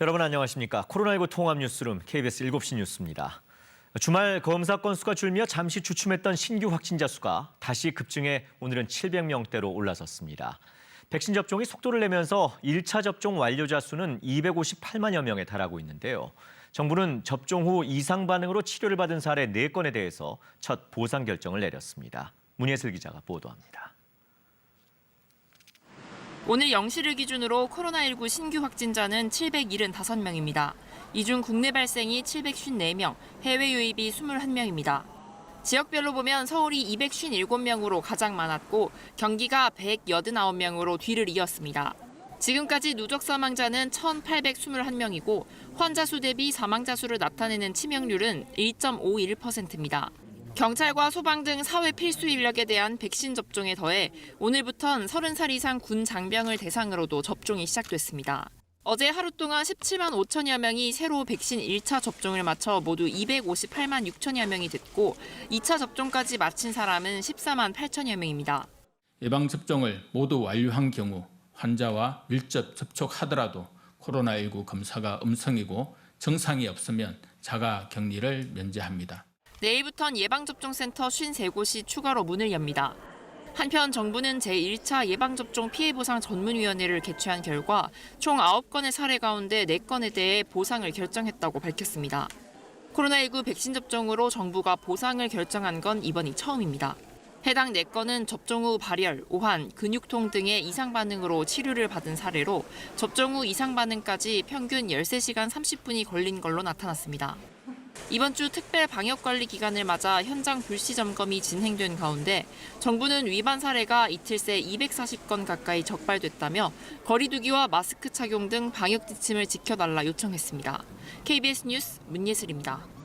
여러분 안녕하십니까. 코로나19 통합 뉴스룸 KBS 7시 뉴스입니다. 주말 검사 건수가 줄며 잠시 주춤했던 신규 확진자 수가 다시 급증해 오늘은 700명대로 올라섰습니다. 백신 접종이 속도를 내면서 1차 접종 완료자 수는 258만여 명에 달하고 있는데요. 정부는 접종 후 이상 반응으로 치료를 받은 사례 4건에 대해서 첫 보상 결정을 내렸습니다. 문예슬 기자가 보도합니다. 오늘 0시를 기준으로 코로나19 신규 확진자는 775명입니다. 이 중 국내 발생이 754명, 해외 유입이 21명입니다. 지역별로 보면 서울이 257명으로 가장 많았고 경기가 189명으로 뒤를 이었습니다. 지금까지 누적 사망자는 1,821명이고 환자 수 대비 사망자 수를 나타내는 치명률은 1.51%입니다. 경찰과 소방 등 사회 필수 인력에 대한 백신 접종에 더해 오늘부턴 30살 이상 군 장병을 대상으로도 접종이 시작됐습니다. 어제 하루 동안 17만 5천여 명이 새로 백신 1차 접종을 마쳐 모두 258만 6천여 명이 됐고 2차 접종까지 마친 사람은 14만 8천여 명입니다. 예방접종을 모두 완료한 경우 환자와 밀접 접촉하더라도 코로나19 검사가 음성이고 증상이 없으면 자가 격리를 면제합니다. 내일부턴 예방접종센터 53곳이 추가로 문을 엽니다. 한편 정부는 제1차 예방접종 피해보상 전문위원회를 개최한 결과 총 9건의 사례 가운데 4건에 대해 보상을 결정했다고 밝혔습니다. 코로나19 백신 접종으로 정부가 보상을 결정한 건 이번이 처음입니다. 해당 4건은 접종 후 발열, 오한, 근육통 등의 이상 반응으로 치료를 받은 사례로 접종 후 이상 반응까지 평균 13시간 30분이 걸린 걸로 나타났습니다. 이번 주 특별 방역관리 기간을 맞아 현장 불시 점검이 진행된 가운데 정부는 위반 사례가 이틀 새 240건 가까이 적발됐다며 거리 두기와 마스크 착용 등 방역 지침을 지켜달라 요청했습니다. KBS 뉴스 문예슬입니다.